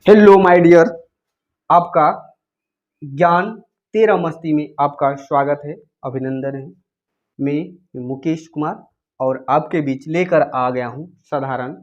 Hello my dear, आपका ज्ञान तेरा मस्ती में आपका स्वागत है, अभिनंदन है। मैं मुकेश कुमार और आपके बीच लेकर आ गया हूँ साधारण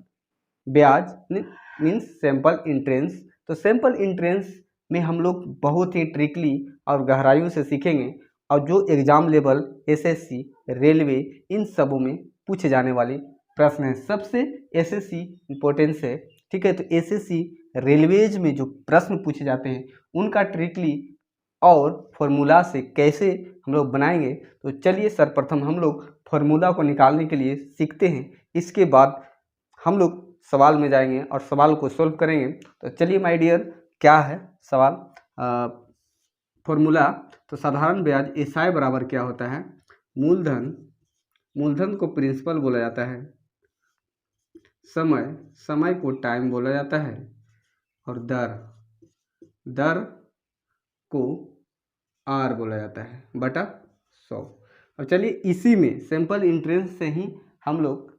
ब्याज मीन्स सैम्पल इंट्रेंस। तो सैम्पल इंट्रेंस में हम लोग बहुत ही ट्रिकली और गहराइयों से सीखेंगे और जो एग्ज़ाम लेवल एसएससी, रेलवे इन सबों में पूछे जाने वाले प्रश्न हैं। सबसे एसएससी इम्पोर्टेंस है, ठीक है। तो एसएससी रेलवेज में जो प्रश्न पूछे जाते हैं उनका ट्रिकली और फॉर्मूला से कैसे हम लोग बनाएंगे। तो चलिए सर्वप्रथम हम लोग फॉर्मूला को निकालने के लिए सीखते हैं। इसके बाद हम लोग सवाल में जाएंगे और सवाल को सोल्व करेंगे। तो चलिए माय डियर, क्या है सवाल? फॉर्मूला तो साधारण ब्याज एसआई बराबर क्या होता है? मूलधन को प्रिंसिपल बोला जाता है, समय को टाइम बोला जाता है और दर को आर बोला जाता है बटा 100। अब चलिए इसी में सैम्पल इंट्रेंस से ही हम लोग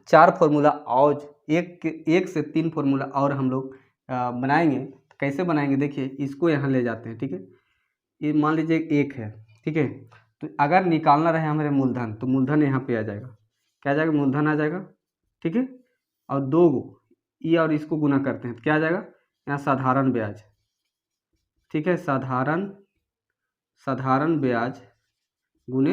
4 फार्मूला और एक से 3 फार्मूला और हम लोग बनाएंगे। कैसे बनाएंगे देखिए, इसको यहाँ ले जाते हैं, ठीक है। ये मान लीजिए एक है, ठीक है। तो अगर निकालना रहे हमारे मूलधन, तो मूलधन यहाँ पे आ जाएगा, क्या आ जाएगा? मूलधन आ जाएगा, ठीक है। और 2 ये और इसको गुना करते हैं तो क्या आ जाएगा? यहाँ साधारण ब्याज, ठीक है। साधारण ब्याज गुने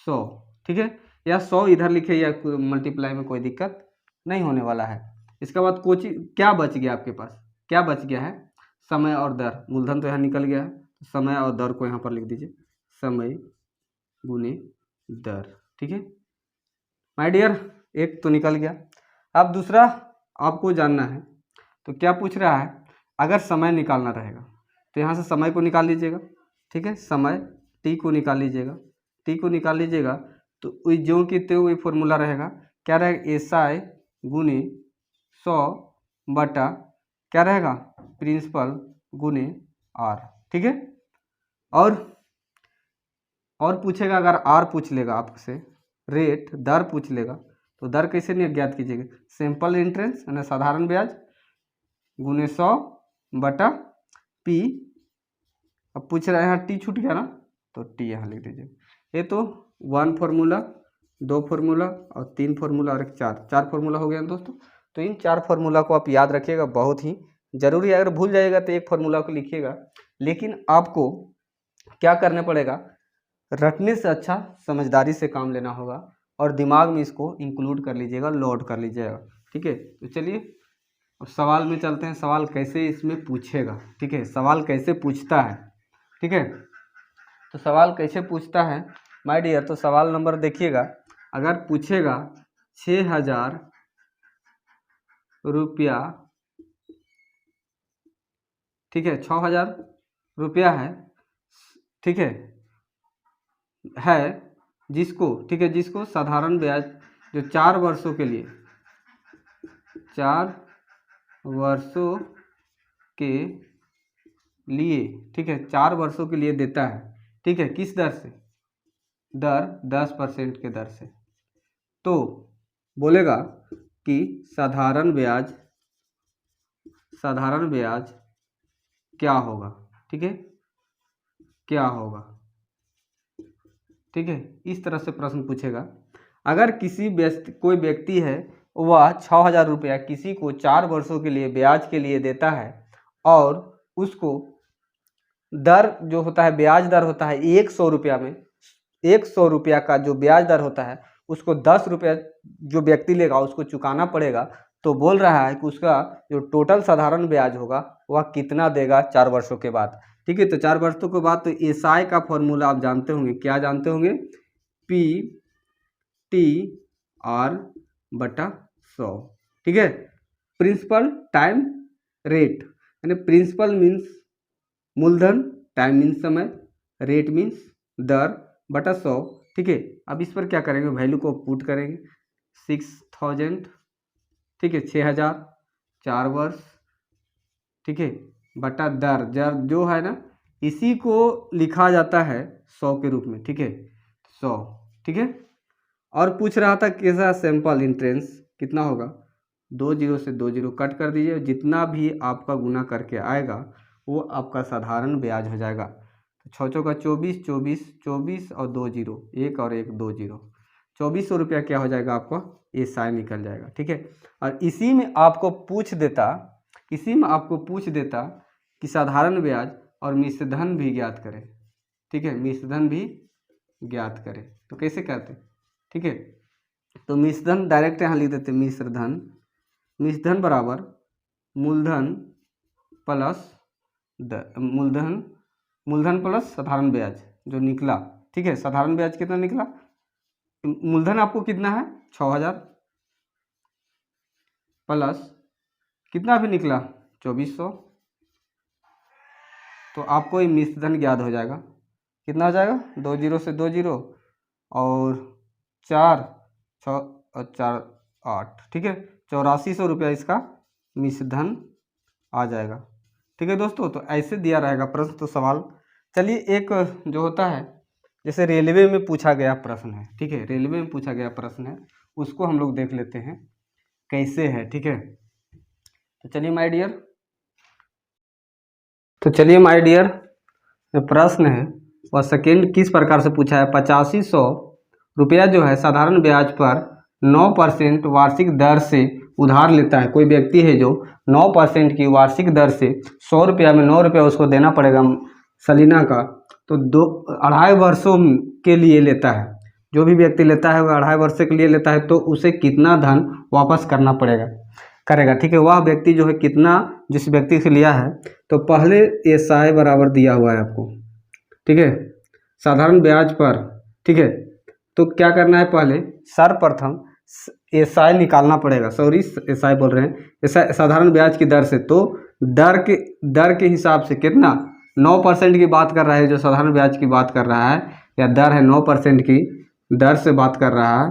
100, ठीक है। या 100 इधर लिखे या मल्टीप्लाई में कोई दिक्कत नहीं होने वाला है। इसके बाद क्या बच गया आपके पास? क्या बच गया है? समय और दर। मूलधन तो यहाँ निकल गया है, समय और दर को यहाँ पर लिख दीजिए, समय गुने दर, ठीक है माय डियर। एक तो निकल गया। अब दूसरा आपको जानना है, तो क्या पूछ रहा है? अगर समय निकालना रहेगा तो यहाँ से समय को निकाल लीजिएगा, ठीक है। समय टी को निकाल लीजिएगा, तो जो कि त्यों वही फॉर्मूला रहेगा। क्या रहेगा? एसआई गुने 100 बटा क्या रहेगा? प्रिंसिपल गुने आर, ठीक है। और पूछेगा, अगर आर पूछ लेगा आपसे, रेट दर पूछ लेगा, तो दर कैसे नहीं ज्ञात कीजिएगा? सिंपल इंट्रेंस यानी साधारण ब्याज गुने 100 बटा पी। अब पूछ रहा है यहाँ टी छूट गया ना, तो टी यहाँ लिख दीजिए। ये तो 1 फार्मूला, 2 फार्मूला और 3 फार्मूला और एक 4 फार्मूला हो गया दोस्तों। तो इन 4 फार्मूला को आप याद रखिएगा, बहुत ही जरूरी है। अगर भूल जाइएगा तो एक फार्मूला को लिखिएगा, लेकिन आपको क्या करना पड़ेगा? रटने से अच्छा समझदारी से काम लेना होगा और दिमाग में इसको इंक्लूड कर लीजिएगा, लोड कर लीजिएगा, ठीक है। तो चलिए अब सवाल में चलते हैं। सवाल कैसे इसमें पूछेगा, ठीक है। सवाल कैसे पूछता है, ठीक है। तो सवाल कैसे पूछता है माय डियर? तो सवाल नंबर देखिएगा, अगर पूछेगा 6000 रुपया, ठीक है, 6000 रुपया है, ठीक है जिसको, ठीक है, जिसको साधारण ब्याज जो 4 वर्षों के लिए, 4 वर्षों के लिए, ठीक है, 4 वर्षों के लिए देता है, ठीक है। किस दर से? दर 10% के दर से। तो बोलेगा कि साधारण ब्याज क्या होगा, ठीक है, क्या होगा, ठीक है। इस तरह से प्रश्न पूछेगा। अगर कोई व्यक्ति है, वह 6000 रुपया किसी को 4 वर्षों के लिए ब्याज के लिए देता है और उसको दर जो होता है, ब्याज दर होता है 100 रुपया में, 100 रुपया का जो ब्याज दर होता है उसको 10 रुपया जो व्यक्ति लेगा उसको चुकाना पड़ेगा। तो बोल रहा है कि उसका जो टोटल साधारण ब्याज होगा वह कितना देगा 4 वर्षों के बाद, ठीक है। तो 4 वर्षों के बाद तो एसआई का फॉर्मूला आप जानते होंगे, क्या जानते होंगे? पी टी आर बटा 100, ठीक है। प्रिंसिपल टाइम रेट, यानी प्रिंसिपल मीन्स मूलधन, टाइम मीन्स समय, रेट मीन्स दर बटा 100, ठीक है। अब इस पर क्या करेंगे? वैल्यू को पुट करेंगे, 6000, ठीक है, 6000 4 वर्ष, ठीक है, बटा दर जो है ना, इसी को लिखा जाता है 100 के रूप में, ठीक है, 100, ठीक है। और पूछ रहा था कैसा सैंपल इंट्रेंस कितना होगा? 2 जीरो से 2 जीरो कट कर दीजिए, जितना भी आपका गुना करके आएगा वो आपका साधारण ब्याज हो जाएगा। तो 6 चौका 24, 24, 24 और 2 जीरो, एक और एक 2 जीरो, 2400 रुपया क्या हो जाएगा आपका, एसआई निकल जाएगा। ठीक है, और इसी में आपको पूछ देता कि साधारण ब्याज और मिश्र धन भी ज्ञात करें। ठीक है, मिश्र धन भी ज्ञात करें, तो कैसे करते? ठीक है, तो मिश्र धन डायरेक्ट यहाँ लिख देते, मिश्र धन बराबर मूलधन प्लस मूलधन प्लस साधारण ब्याज जो निकला। ठीक है, साधारण ब्याज कितना निकला, मूलधन आपको कितना है 6000 प्लस कितना भी निकला 2400, तो आपको ये मिश्र धन ज्ञात हो जाएगा। कितना हो जाएगा, 2 जीरो से 2 जीरो और 4 6 और 4 8। ठीक है, 8400 रुपया इसका मिश्र धन आ जाएगा। ठीक है दोस्तों, तो ऐसे दिया रहेगा प्रश्न। तो सवाल, चलिए एक जो होता है जैसे रेलवे में पूछा गया प्रश्न है। ठीक है, रेलवे में पूछा गया प्रश्न है, उसको हम लोग देख लेते हैं कैसे है। ठीक है, तो चलिए माय डियर जो प्रश्न है वह सेकेंड किस प्रकार से पूछा है। 8500 रुपया जो है साधारण ब्याज पर 9% वार्षिक दर से उधार लेता है। कोई व्यक्ति है जो 9% की वार्षिक दर से 100 रुपया में 9 रुपया उसको देना पड़ेगा सलीना का, तो 2.5 वर्षों के लिए लेता है। जो भी व्यक्ति लेता है वह 2.5 वर्ष के लिए लेता है, तो उसे कितना धन वापस करना करेगा। ठीक है, वह व्यक्ति जो है कितना, जिस व्यक्ति से लिया है, तो पहले एसआई बराबर दिया हुआ है आपको। ठीक है, साधारण ब्याज पर। ठीक है, तो क्या करना है, पहले सर्वप्रथम एसआई निकालना पड़ेगा। सॉरी, एसआई बोल रहे हैं, एसआई साधारण ब्याज की दर से। तो दर के हिसाब से कितना, 9% की बात कर रहा है, जो साधारण ब्याज की बात कर रहा है, या दर है 9% की दर से बात कर रहा है,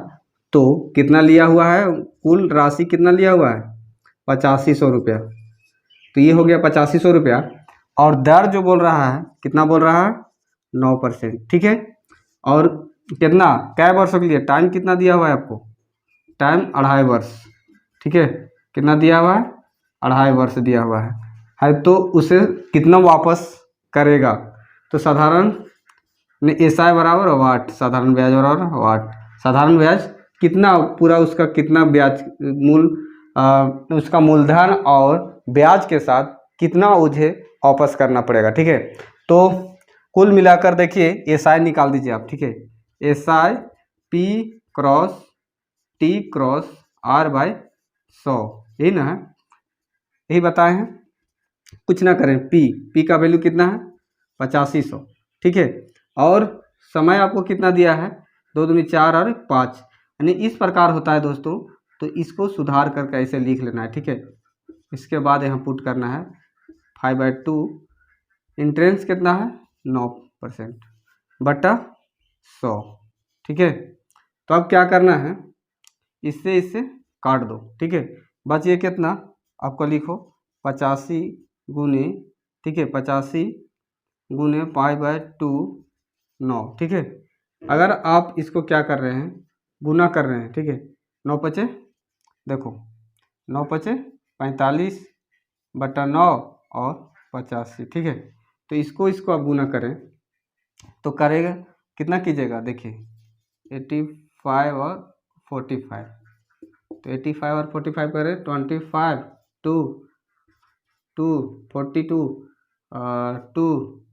तो कितना लिया हुआ है, कुल राशि कितना लिया हुआ है 8500 रुपया। तो ये हो गया 8500 रुपया, और दर जो बोल रहा है कितना बोल रहा है 9%। ठीक है, और कितना, कै वर्षों के लिए, टाइम कितना दिया हुआ है आपको, टाइम 2.5 वर्ष। ठीक है, कितना दिया हुआ है 2.5 वर्ष दिया हुआ है, तो उसे कितना वापस करेगा। तो साधारण एसआई बराबर वाट, साधारण ब्याज बराबर वाट। साधारण ब्याज कितना, पूरा उसका कितना ब्याज, उसका मूलधन और ब्याज के साथ कितना मुझे वापस करना पड़ेगा। ठीक है, तो कुल मिलाकर देखिए एसआई निकाल दीजिए आप। ठीक है, SI P cross T cross R by 100, यही ना है, यही बताए हैं, कुछ ना करें। पी का वैल्यू कितना है 8500। ठीक है, और समय आपको कितना दिया है, 2 दूनी 4 और 5, यानी इस प्रकार होता है दोस्तों। तो इसको सुधार करके ऐसे लिख लेना है। ठीक है, इसके बाद यहाँ पुट करना है 5/2, इंट्रेंस कितना है 9% बटा 100। ठीक है, तो अब क्या करना है, इससे काट दो। ठीक है, बच ये कितना, आपको लिखो 85 गुने, ठीक है, 85 गुने 5/2 9। ठीक है, अगर आप इसको क्या कर रहे हैं, गुना कर रहे हैं। ठीक है, 9 पचे, देखो 9 पचे 45 बटा 9 और 85। ठीक है, तो इसको आप गुना करें तो करेगा कितना कीजिएगा, देखिए 85 और 45, तो 85 और 45 करें 25 2 2 42 2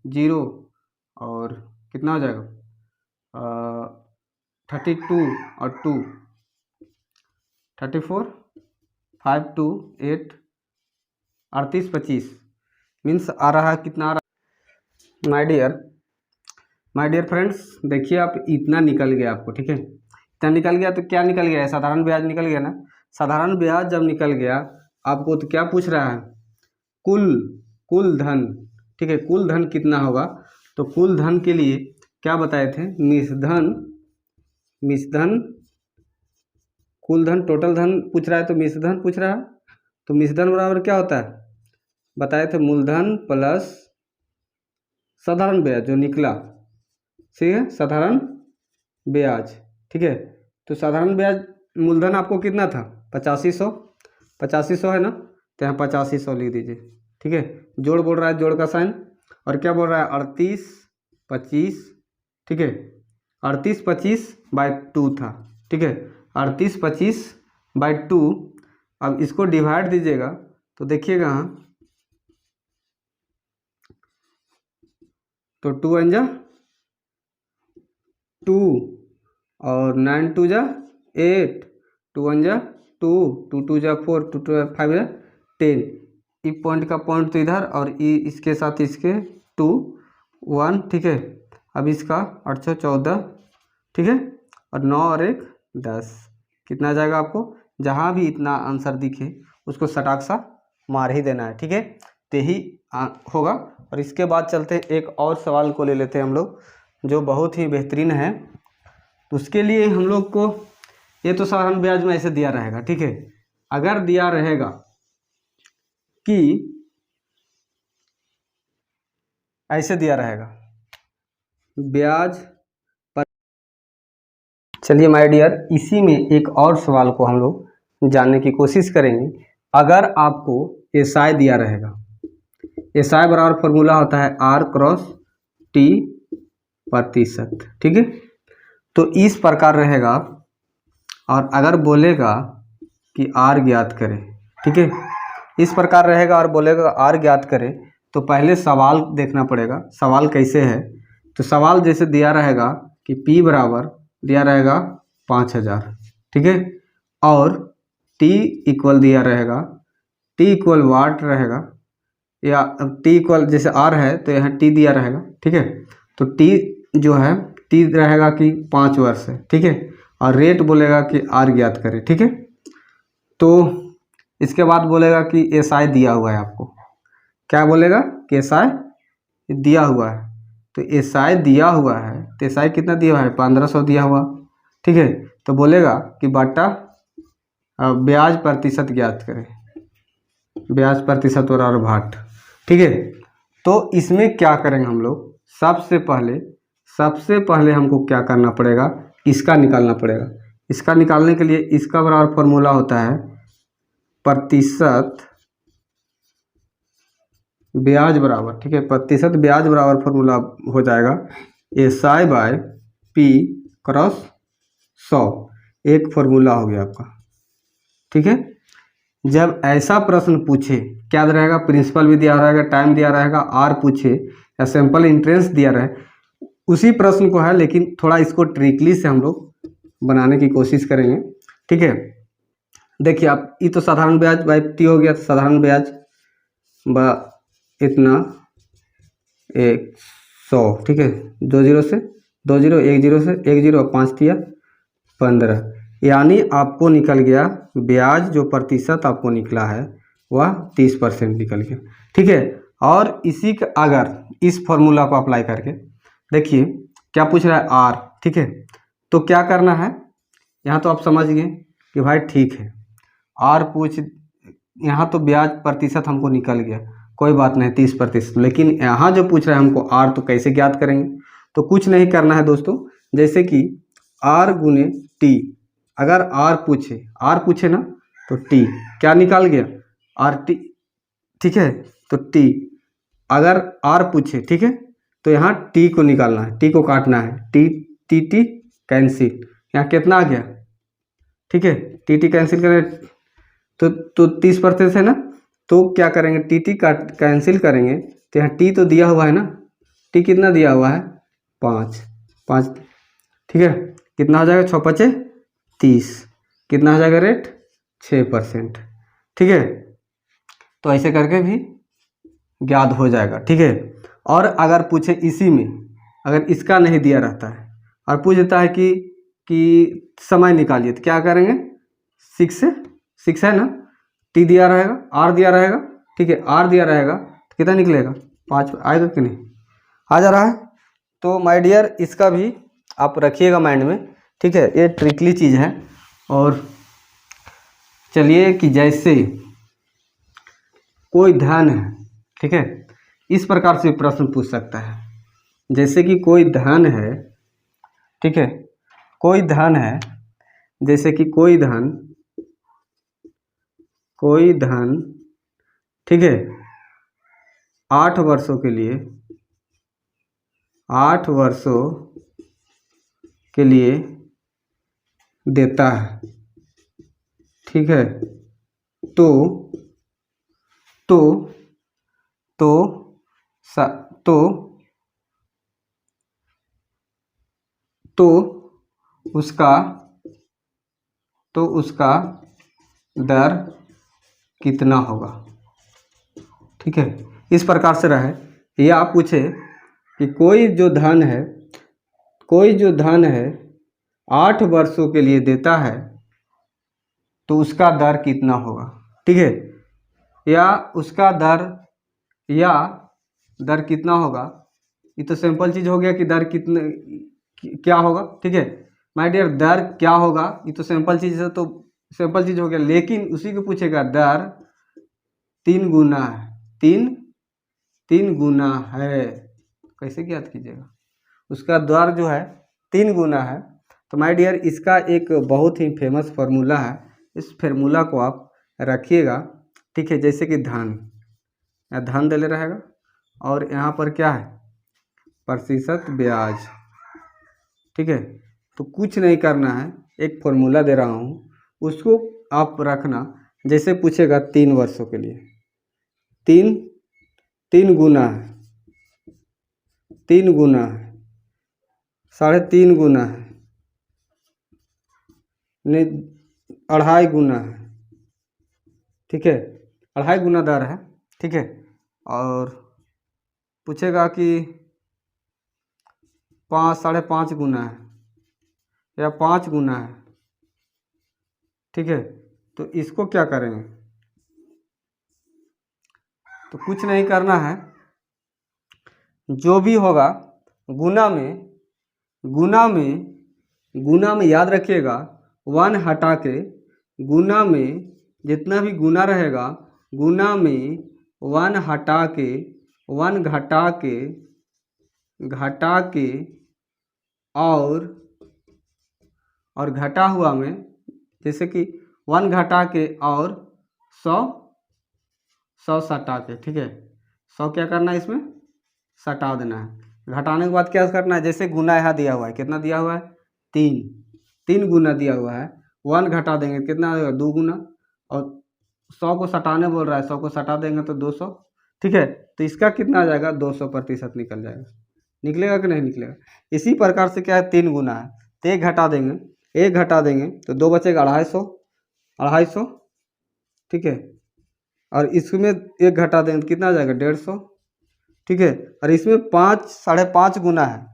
0 और कितना हो जाएगा 32 और 2 34 5 2 8 38 25 मीन्स आ रहा है कितना आ रहा है माय डियर फ्रेंड्स, देखिए आप इतना निकल गया आपको। ठीक है, इतना निकल गया, तो क्या निकल गया है, साधारण ब्याज निकल गया ना। साधारण ब्याज जब निकल गया आपको, तो क्या पूछ रहा है, कुल धन। ठीक है, कुल धन कितना होगा, तो कुल धन के लिए क्या बताए थे, मिश्रधन कुल धन, टोटल धन पूछ रहा है, तो मिश्रधन पूछ रहा है। तो मिश्रधन बराबर क्या होता है, बताए थे मूलधन प्लस साधारण ब्याज जो निकला। ठीक है, साधारण ब्याज। ठीक है, तो साधारण ब्याज मूलधन आपको कितना था 8500, 8500 है ना, तो यहाँ 8500 लिख दीजिए। ठीक है, जोड़ बोल रहा है, जोड़ का साइन, और क्या बोल रहा है 38 25। ठीक है, 38 25/2 था। ठीक है, 38 25/2। अब इसको डिवाइड दीजिएगा तो देखिएगा, तो 2 × 2 और 9 × 2 = 8, 2 × 2, 2 2 = 4, 2 2 5 10। ई पॉइंट का पॉइंट तो इधर, और ई इसके साथ इसके 2 1। ठीक है, अब इसका 8 14। ठीक है, और 9 और 1 10। कितना आ जाएगा आपको? जहाँ भी इतना आंसर दिखे उसको सटाक सा मार ही देना है। ठीक है, तो यही होगा। और इसके बाद चलते हैं, एक और सवाल को ले लेते हैं हम लोग, जो बहुत ही बेहतरीन है। तो उसके लिए हम लोग को, ये तो साधारण ब्याज में ऐसे दिया रहेगा। ठीक है, अगर दिया रहेगा कि ऐसे दिया रहेगा ब्याज पर, चलिए माय डियर, इसी में एक और सवाल को हम लोग जानने की कोशिश करेंगे। अगर आपको एसआई दिया रहेगा, एसआई बराबर फॉर्मूला होता है R×T %। ठीक है, तो इस प्रकार रहेगा। और अगर बोलेगा कि R ज्ञात करें, ठीक है, इस प्रकार रहेगा और बोलेगा R ज्ञात करें, तो पहले सवाल देखना पड़ेगा, सवाल कैसे है। तो सवाल जैसे दिया रहेगा कि P बराबर दिया रहेगा 5000। ठीक है, और T इक्वल दिया रहेगा, T इक्वल वाट रहेगा, या T इक्वल जैसे R है तो यहाँ T दिया रहेगा। ठीक है, तो T जो है, T रहेगा कि 5 वर्ष है। ठीक है, और रेट बोलेगा कि R ज्ञात करें। ठीक है, तो इसके बाद बोलेगा कि एसआई दिया हुआ है आपको। क्या बोलेगा कि एसआई दिया हुआ है, तो एसआई दिया हुआ है, तो एसआई कितना दिया हुआ है? 1500 दिया हुआ। ठीक है, तो बोलेगा कि बटा ब्याज प्रतिशत ज्ञात करें, ब्याज प्रतिशत बराबर भाट। ठीक है, तो इसमें क्या करेंगे हम लोग? सबसे पहले हमको क्या करना पड़ेगा? इसका निकालना पड़ेगा। इसका निकालने के लिए इसका बराबर फॉर्मूला होता है प्रतिशत ब्याज बराबर, ठीक है, प्रतिशत ब्याज बराबर फॉर्मूला हो जाएगा SI/P×100। एक फॉर्मूला हो गया आपका। ठीक है, जब ऐसा प्रश्न पूछे, क्या रहेगा? प्रिंसिपल भी दिया रहेगा, टाइम दिया रहेगा, आर पूछे या सैंपल इंट्रेंस दिया रहे, उसी प्रश्न को है, लेकिन थोड़ा इसको ट्रिकली से हम लोग बनाने की कोशिश करेंगे। ठीक है, देखिए आप, ये तो साधारण ब्याज बाई टी हो गया, तो साधारण ब्याज इतना 100। ठीक है, 2 0 से 2 0, 1 0 से 1 0, 5 दिया 15, यानी आपको निकल गया ब्याज जो प्रतिशत आपको निकला है वह 30% निकल गया। ठीक है, और इसी का अगर इस फॉर्मूला को अप्लाई करके देखिए क्या पूछ रहा है आर। ठीक है, तो क्या करना है, यहाँ तो आप समझ गए कि भाई ठीक है, आर पूछ, यहाँ तो ब्याज प्रतिशत हमको निकल गया, कोई बात नहीं 30%, लेकिन यहाँ जो पूछ रहा है हमको आर, तो कैसे ज्ञात करेंगे? तो कुछ नहीं करना है दोस्तों, जैसे कि आर गुने टी, अगर आर पूछे ना, तो टी क्या निकाल गया? R T. ठीक है, तो टी, अगर आर पूछे, ठीक है, तो यहाँ टी को निकालना है, टी को काटना है, टी टी टी कैंसिल, यहाँ कितना आ गया? ठीक है, टी टी कैंसिल करें तो 30% है ना, तो क्या करेंगे? टी टी काट कैंसिल करेंगे, तो यहाँ टी तो दिया हुआ है ना, टी कितना दिया हुआ है? 5। ठीक है, कितना हो जाएगा? 6 5 30, कितना हो जाएगा रेट? 6%। ठीक है, तो ऐसे करके भी ज्ञात हो जाएगा। ठीक है, और अगर पूछे इसी में, अगर इसका नहीं दिया रहता है और पूछ देता है कि समय निकालिए, तो क्या करेंगे? 6 है ना, टी दिया रहेगा, आर दिया रहेगा। ठीक है, आर दिया रहेगा तो कितना निकलेगा? 5 आएगा कि नहीं? आ जा रहा है? तो माय डियर, इसका भी आप रखिएगा माइंड में। ठीक है, ये ट्रिकली चीज़ है। और चलिए कि जैसे कोई धन है, ठीक है, इस प्रकार से प्रश्न पूछ सकता है, जैसे कि कोई धन है, ठीक है, कोई धन है, जैसे कि कोई कोई धन, ठीक है, 8 वर्षों के लिए, 8 वर्षों के लिए देता है, ठीक है, तो तो तो तो तो उसका दर कितना होगा, ठीक है। इस प्रकार से रहे। या आप पूछे कि कोई जो धन है 8 वर्षों के लिए देता है तो उसका दर कितना होगा, ठीक है। या उसका दर कितना होगा, ये तो सिंपल चीज़ हो गया कि दर कितने क्या होगा, ठीक है माय डियर। दर क्या होगा ये तो सिंपल चीज़ है, तो सिंपल चीज़ हो गया, लेकिन उसी को पूछेगा दर 3 गुना है, तीन गुना है, कैसे याद कीजिएगा। उसका दर जो है 3 गुना है। तो माय डियर इसका एक बहुत ही फेमस फार्मूला है, इस फार्मूला को आप रखिएगा, ठीक है। जैसे कि धन दे ले रहेगा और यहाँ पर क्या है, प्रतिशत ब्याज, ठीक है। तो कुछ नहीं करना है, एक फार्मूला दे रहा हूँ उसको आप रखना। जैसे पूछेगा 3 वर्षों के लिए, तीन गुना है, 3 गुना है, 3.5 गुना है, नहीं 2.5 गुना है, ठीक है, 2.5 गुना दर है, ठीक है। और पूछेगा कि 5.5 गुना है या 5 गुना है, ठीक है। तो इसको क्या करेंगे, तो कुछ नहीं करना है, जो भी होगा गुना में याद रखिएगा 1 हटा के, गुना में जितना भी गुना रहेगा, गुना में 1 हटा के, 1 घटा के और घटा हुआ में, जैसे कि 1 घटा के और 100 सटा के, ठीक है। 100 क्या करना है, इसमें सटा देना है। घटाने के बाद क्या करना है, जैसे गुना यहाँ दिया हुआ है, कितना दिया हुआ है 3 गुना दिया हुआ है, 1 घटा देंगे कितना होगा 2 गुना, और 100 को सटाने बोल रहा है, 100 को सटा देंगे तो 200, ठीक है। तो इसका कितना आ जाएगा, 200% निकल जाएगा, निकलेगा कि नहीं निकलेगा। इसी प्रकार से क्या है, 3 गुना है तो 1 घटा देंगे तो 2 बचेगा 250, ठीक है। और इसमें 1 घटा देंगे तो कितना आ जाएगा 150, ठीक है। और इसमें 5.5 गुना है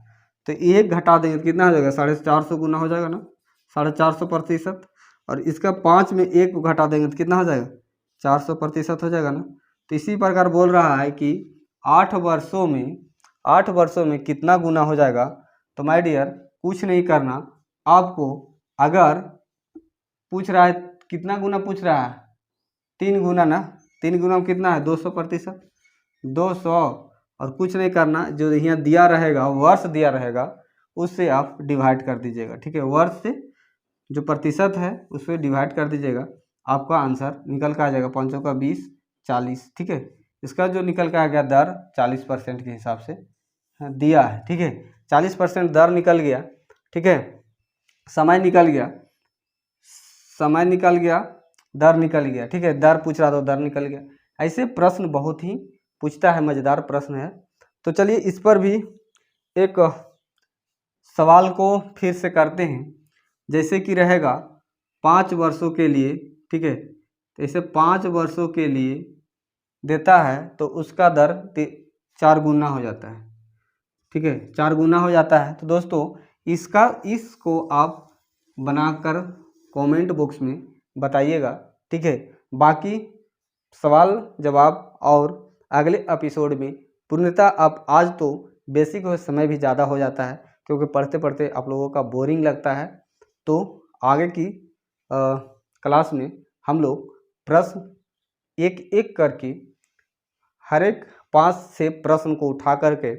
तो 1 घटा देंगे तो कितना हो जाएगा 450 गुना हो जाएगा ना, 450%। और इसका 5 में 1 को घटा देंगे तो कितना हो जाएगा 400% हो जाएगा ना। तो इसी प्रकार बोल रहा है कि 8 वर्षों में कितना गुना हो जाएगा। तो माय डियर कुछ नहीं करना आपको, अगर पूछ रहा है कितना गुना पूछ रहा है, 3 गुना ना, 3 गुना में कितना है 200%, 200, और कुछ नहीं करना, जो यहाँ दिया रहेगा वर्ष दिया रहेगा उससे आप डिवाइड कर दीजिएगा, ठीक है। वर्ष से जो प्रतिशत है उससे डिवाइड कर दीजिएगा, आपका आंसर निकल कर आ जाएगा 5 का 20, 40, ठीक है। इसका जो निकल कर आ गया दर 40% के हिसाब से दिया है, ठीक है। 40% दर निकल गया, ठीक है। समय निकल गया, दर निकल गया, ठीक है। दर पूछ रहा था, दर निकल गया। ऐसे प्रश्न बहुत ही पूछता है, मज़ेदार प्रश्न है। तो चलिए इस पर भी एक सवाल को फिर से करते हैं। जैसे कि रहेगा 5 वर्षों के लिए, ठीक है। तो इसे 5 वर्षों के लिए देता है तो उसका दर 4 गुना हो जाता है, ठीक है, 4 गुना हो जाता है। तो दोस्तों इसको आप बनाकर कमेंट बॉक्स में बताइएगा, ठीक है। बाकी सवाल जवाब और अगले एपिसोड में पूर्णतः आप, आज तो बेसिक समय भी ज़्यादा हो जाता है क्योंकि पढ़ते पढ़ते आप लोगों का बोरिंग लगता है। तो आगे की क्लास में हम लोग प्रश्न एक एक करके हर एक 5 से प्रश्न को उठा करके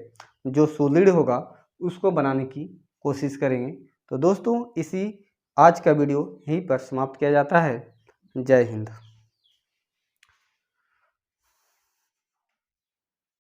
जो सुदृढ़ होगा उसको बनाने की कोशिश करेंगे। तो दोस्तों इसी आज का वीडियो यहीं पर समाप्त किया जाता है। जय हिंद।